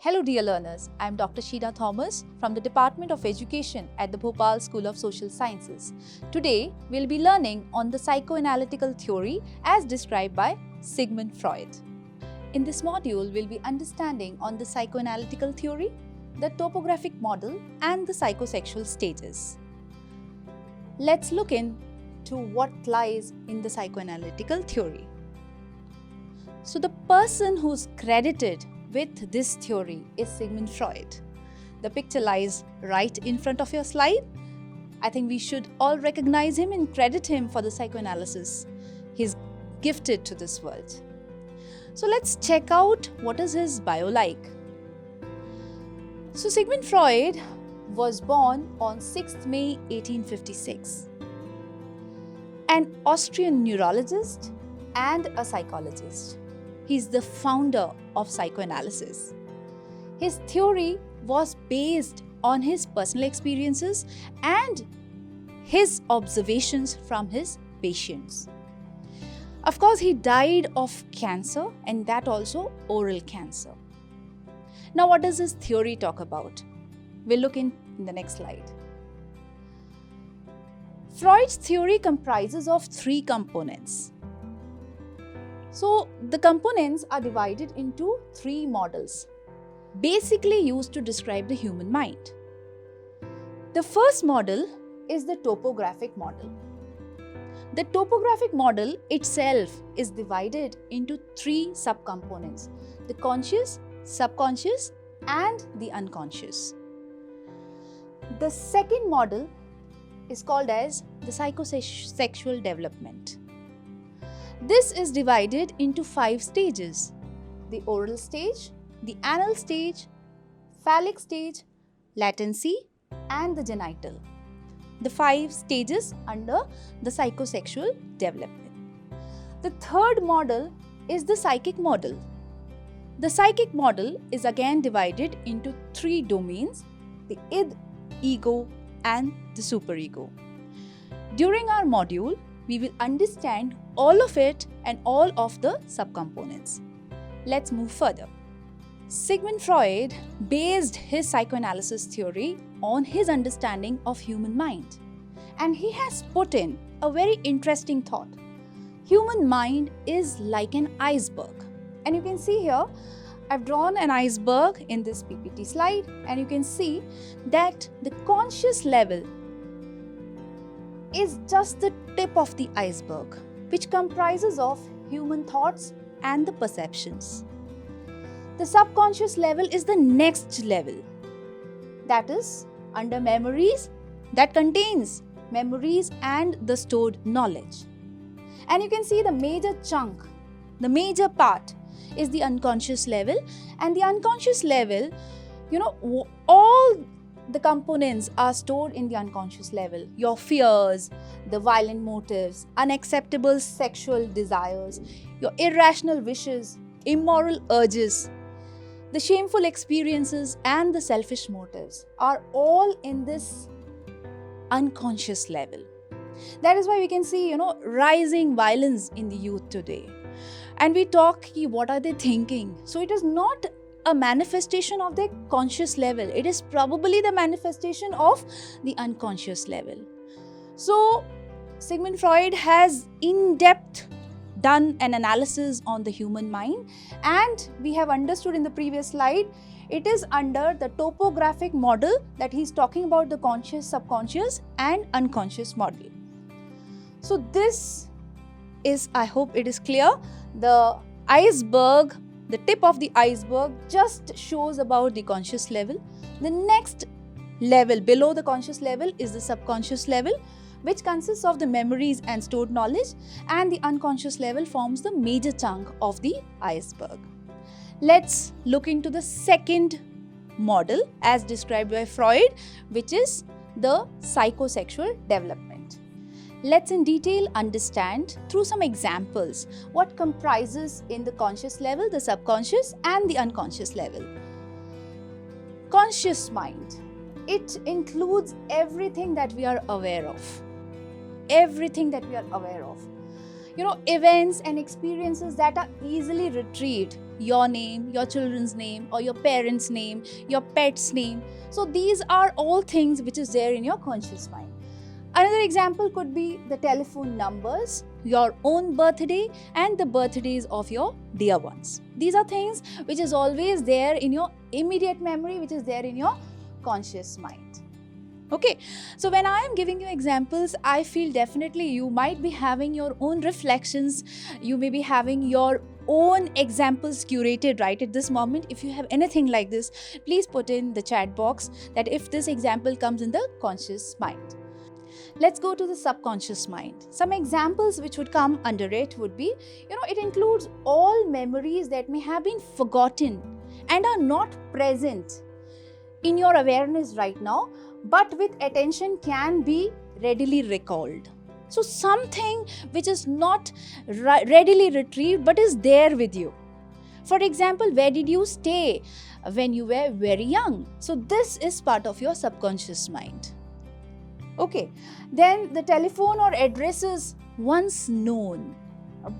Hello dear learners, I am Dr. Sheena Thomas from the Department of Education at the Bhopal School of Social Sciences. Today, we will be learning on the psychoanalytical theory as described by Sigmund Freud. In this module, we will be understanding on the psychoanalytical theory, the topographic model and the psychosexual stages. Let's look into what lies in the psychoanalytical theory. So the person who's credited with this theory is Sigmund Freud. The picture lies right in front of your slide. I think we should all recognize him and credit him for the psychoanalysis he's gifted to this world. So let's check out what is his bio like. So Sigmund Freud was born on 6th May 1856. An Austrian neurologist and a psychologist. He's the founder of psychoanalysis. His theory was based on his personal experiences and his observations from his patients. Of course, he died of cancer, and that also oral cancer. Now, what does his theory talk about? We'll look in the next slide. Freud's theory comprises of three components. So, the components are divided into three models, basically used to describe the human mind. The first model is the topographic model. The topographic model itself is divided into three subcomponents: the conscious, subconscious, and the unconscious. The second model is called as the psychosexual development. This is divided into 5 stages: the oral stage, the anal stage, phallic stage, latency, and the genital. The 5 stages under the psychosexual development. The third model is the psychic model. The psychic model is again divided into 3 domains: the id, ego, and the superego. During our module, we will understand all of it and all of the subcomponents. Let's move further. Sigmund Freud based his psychoanalysis theory on his understanding of human mind. And he has put in a very interesting thought. Human mind is like an iceberg. And you can see here, I've drawn an iceberg in this PPT slide, and you can see that the conscious level is just the tip of the iceberg, which comprises of human thoughts and the perceptions. The subconscious level is the next level, that is under memories, that contains memories and the stored knowledge. And you can see the major chunk, the major part is the unconscious level, and the unconscious level, all the components are stored in the unconscious level. Your fears, the violent motives, unacceptable sexual desires, your irrational wishes, immoral urges, the shameful experiences, and the selfish motives are all in this unconscious level. That is why we can see, rising violence in the youth today. And we talk, what are they thinking? So it is not a manifestation of their conscious level. It is probably the manifestation of the unconscious level. So Sigmund Freud has in-depth done an analysis on the human mind, and we have understood in the previous slide, it is under the topographic model that he's talking about the conscious, subconscious, and unconscious model. So this is, I hope it is clear, the iceberg. The tip of the iceberg just shows about the conscious level. The next level below the conscious level is the subconscious level, which consists of the memories and stored knowledge, and the unconscious level forms the major chunk of the iceberg. Let's look into the second model as described by Freud, which is the psychosexual development. Let's in detail understand through some examples what comprises in the conscious level, the subconscious, and the unconscious level. Conscious mind. It includes everything that we are aware of. Everything that we are aware of. Events and experiences that are easily retrieved your name, your children's name, or your parents' name, your pet's name. So these are all things which is there in your conscious mind. Another example could be the telephone numbers, your own birthday, and the birthdays of your dear ones. These are things which is always there in your immediate memory, which is there in your conscious mind. Okay, so when I am giving you examples, I feel definitely you might be having your own reflections, you may be having your own examples curated right at this moment. If you have anything like this, please put in the chat box that if this example comes in the conscious mind. Let's go to the subconscious mind. Some examples which would come under it would be, it includes all memories that may have been forgotten and are not present in your awareness right now, but with attention can be readily recalled. So something which is not readily retrieved but is there with you. For example, where did you stay when you were very young? So this is part of your subconscious mind. Okay, then the telephone or addresses once known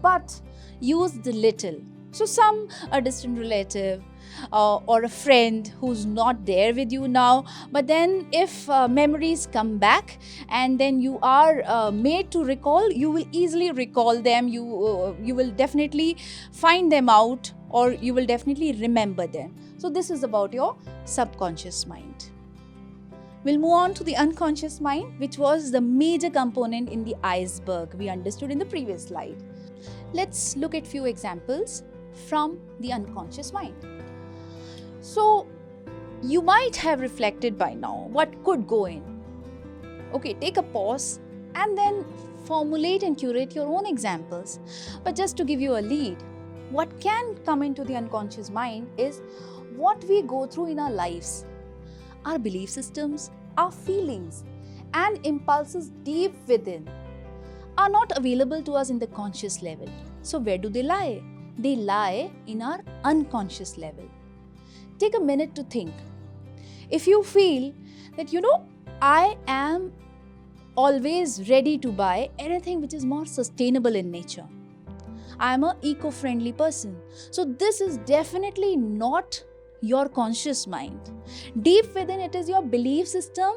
but used little. So a distant relative or a friend who's not there with you now, but then if memories come back and then you are made to recall, you will easily recall them, you will definitely find them out, or you will definitely remember them. So this is about your subconscious mind. We'll move on to the unconscious mind, which was the major component in the iceberg we understood in the previous slide. Let's look at few examples from the unconscious mind. So you might have reflected by now what could go in. Okay, take a pause and then formulate and curate your own examples. But just to give you a lead, what can come into the unconscious mind is what we go through in our lives. Our belief systems, our feelings, and impulses deep within are not available to us in the conscious level. So where do they lie? They lie in our unconscious level. Take a minute to think. If you feel that, I am always ready to buy anything which is more sustainable in nature. I am an eco-friendly person. So this is definitely not your conscious mind. Deep within it is your belief system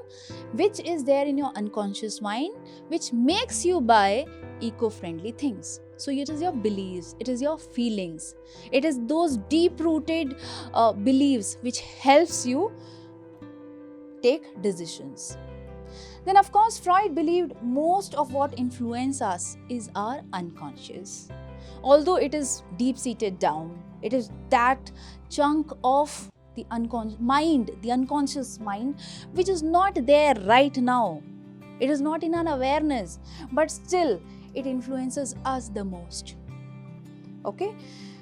which is there in your unconscious mind, which makes you buy eco-friendly things. So it is your beliefs, it is your feelings, it is those deep-rooted beliefs which helps you take decisions. Then of course Freud believed most of what influences us is our unconscious. Although it is deep-seated down, it is that chunk of the unconscious mind, which is not there right now. It is not in our awareness, but still it influences us the most. Okay?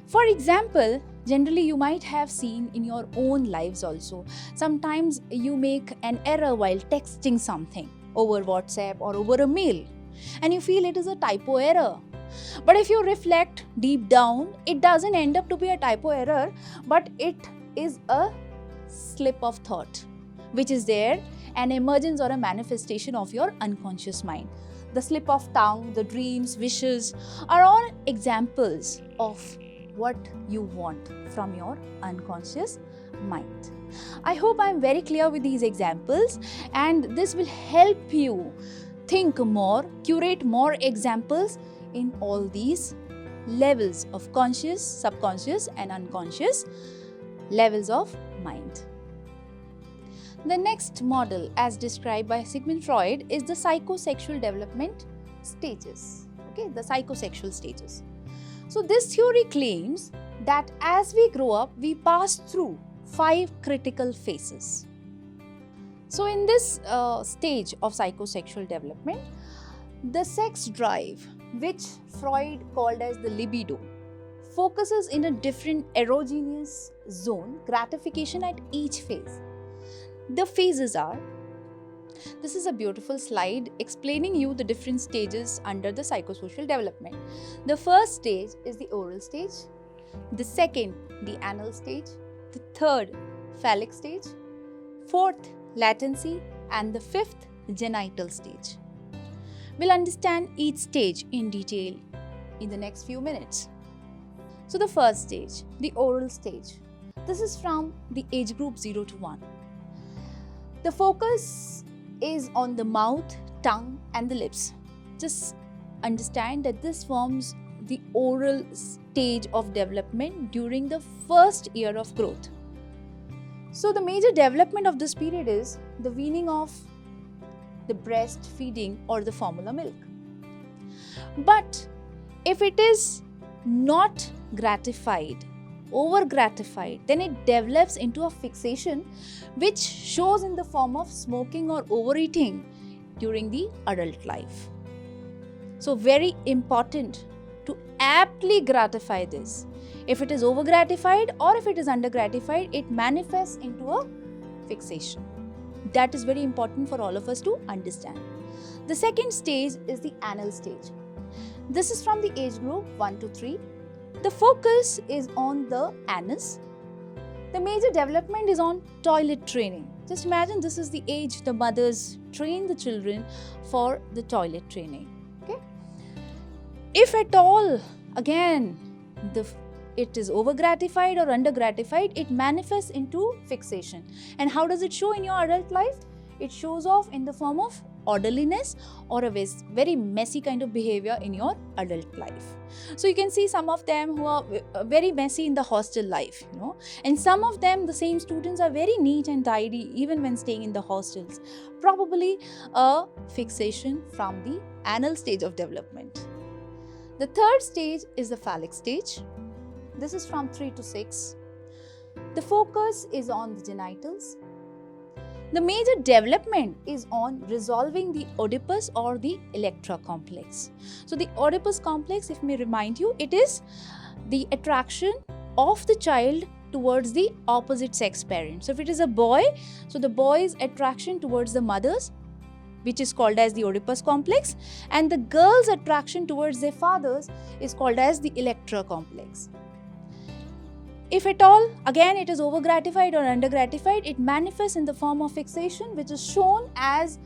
For example, generally you might have seen in your own lives also. Sometimes you make an error while texting something over WhatsApp or over a mail, and you feel it is a typo error. But if you reflect deep down, it doesn't end up to be a typo error, but it is a slip of thought, which is there, an emergence or a manifestation of your unconscious mind. The slip of tongue, the dreams, wishes are all examples of what you want from your unconscious mind. I hope I am very clear with these examples, and this will help you think more, curate more examples in all these levels of conscious, subconscious, and unconscious levels of mind. The next model, as described by Sigmund Freud, is the psychosexual development stages. Okay, the psychosexual stages. So this theory claims that as we grow up, we pass through 5 critical phases. So in this stage of psychosexual development, the sex drive, which Freud called as the libido, focuses in a different erogenous zone, gratification at each phase. The phases are, this is a beautiful slide explaining you the different stages under the psychosocial development. The first stage is the oral stage, the second, the anal stage, the third, phallic stage, fourth, latency, and the fifth, genital stage. We'll understand each stage in detail in the next few minutes. So the first stage, the oral stage. This is from the age group 0 to 1. The focus is on the mouth, tongue and the lips. Just understand that this forms the oral stage of development during the first year of growth. So the major development of this period is the weaning of the breastfeeding or the formula milk. But if it is not gratified, over gratified, then it develops into a fixation which shows in the form of smoking or overeating during the adult life. So very important to aptly gratify this. If it is over gratified or if it is under gratified, it manifests into a fixation. That is very important for all of us to understand. The second stage is the anal stage. This is from the age group 1 to 3. The focus is on the anus. The major development is on toilet training. Just imagine this is the age the mothers train the children for the toilet training. Okay? If at all, again, it is over gratified or under gratified, it manifests into fixation. And how does it show in your adult life? It shows off in the form of orderliness or a very messy kind of behavior in your adult life. So you can see some of them who are very messy in the hostel life, and some of them, the same students, are very neat and tidy even when staying in the hostels. Probably a fixation from the anal stage of development. The third stage is the phallic stage. This is from 3 to 6. The focus is on the genitals. The major development is on resolving the Oedipus or the Electra complex. So the Oedipus complex, if I may remind you, it is the attraction of the child towards the opposite sex parent. So if it is a boy, so the boy's attraction towards the mothers, which is called as the Oedipus complex, and the girl's attraction towards their fathers is called as the Electra complex. If at all, again, it is over gratified or under gratified, it manifests in the form of fixation, which is shown as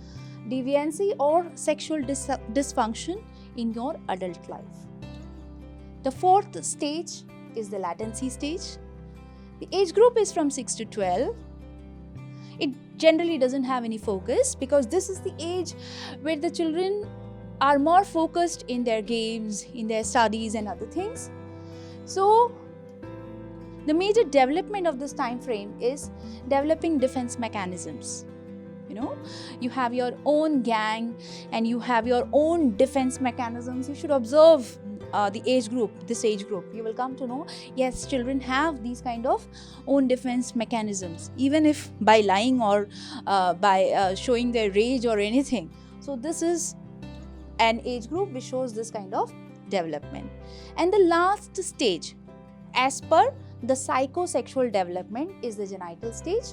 deviancy or sexual dysfunction in your adult life. The fourth stage is the latency stage. The age group is from 6 to 12. It generally doesn't have any focus because this is the age where the children are more focused in their games, in their studies and other things. So the major development of this time frame is developing defense mechanisms. You have your own gang and you have your own defense mechanisms. You should observe the age group, this age group. You will come to know, yes, children have these kind of own defense mechanisms, even if by lying or by showing their rage or anything. So this is an age group which shows this kind of development. And the last stage, as per the psychosexual development, is the genital stage.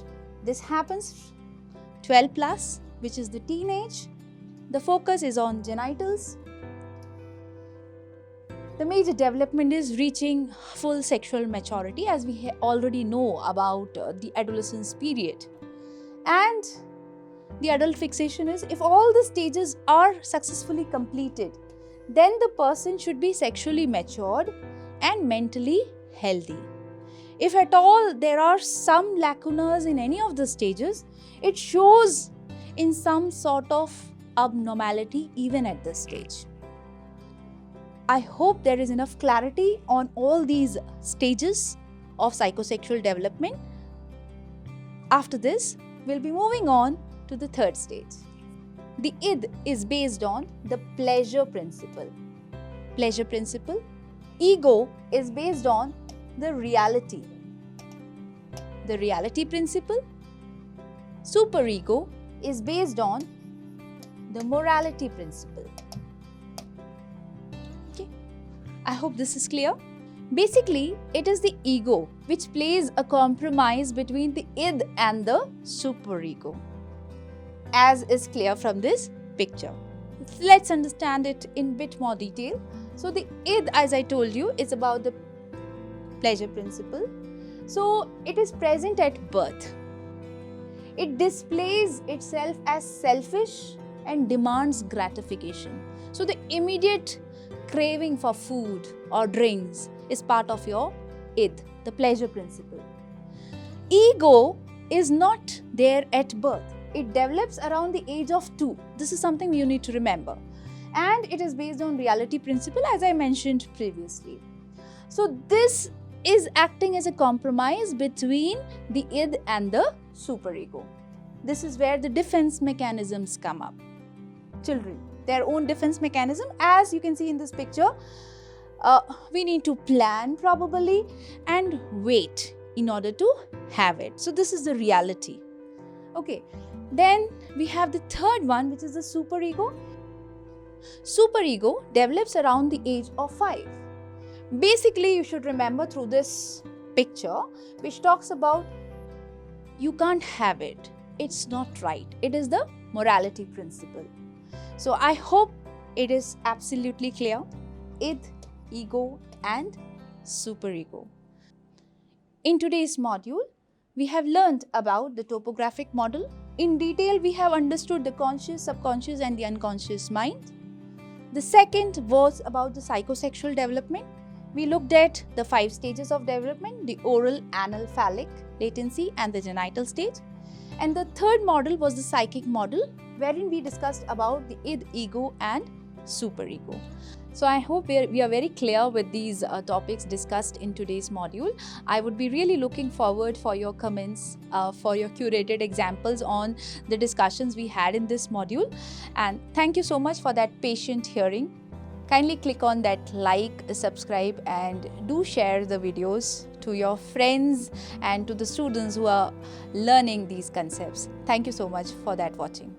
This happens 12 plus, which is the teenage. The focus is on genitals. The major development is reaching full sexual maturity, as we already know about the adolescence period. And the adult fixation is, if all the stages are successfully completed, then the person should be sexually matured and mentally healthy. If at all there are some lacunas in any of the stages, it shows in some sort of abnormality even at this stage. I hope there is enough clarity on all these stages of psychosexual development. After this, we'll be moving on to the third stage. The id is based on the pleasure principle. Pleasure principle. Ego is based on the reality. The reality principle. Superego is based on the morality principle. Okay, I hope this is clear. Basically, it is the ego which plays a compromise between the id and the superego, as is clear from this picture. Let's understand it in bit more detail. So the id, as I told you, is about the pleasure principle. So it is present at birth. It displays itself as selfish and demands gratification. So the immediate craving for food or drinks is part of your id, the pleasure principle. Ego is not there at birth. It develops around the age of 2. This is something you need to remember. And it is based on reality principle, as I mentioned previously. So this is acting as a compromise between the id and the superego. This is where the defense mechanisms come up. Children, their own defense mechanism, as you can see in this picture, we need to plan probably and wait in order to have it. So this is the reality. Okay, then we have the third one, which is the superego. Superego develops around the age of 5. Basically, you should remember through this picture, which talks about you can't have it. It's not right. It is the morality principle. So I hope it is absolutely clear. Id, ego and superego. In today's module, we have learned about the topographic model. In detail, we have understood the conscious, subconscious and the unconscious mind. The second was about the psychosexual development. We looked at the 5 stages of development, the oral, anal, phallic, latency and the genital stage. And the third model was the psychic model, wherein we discussed about the id, ego and superego. So I hope we are very clear with these topics discussed in today's module. I would be really looking forward for your comments, for your curated examples on the discussions we had in this module. And thank you so much for that patient hearing. Kindly click on that like, subscribe and do share the videos to your friends and to the students who are learning these concepts. Thank you so much for that watching.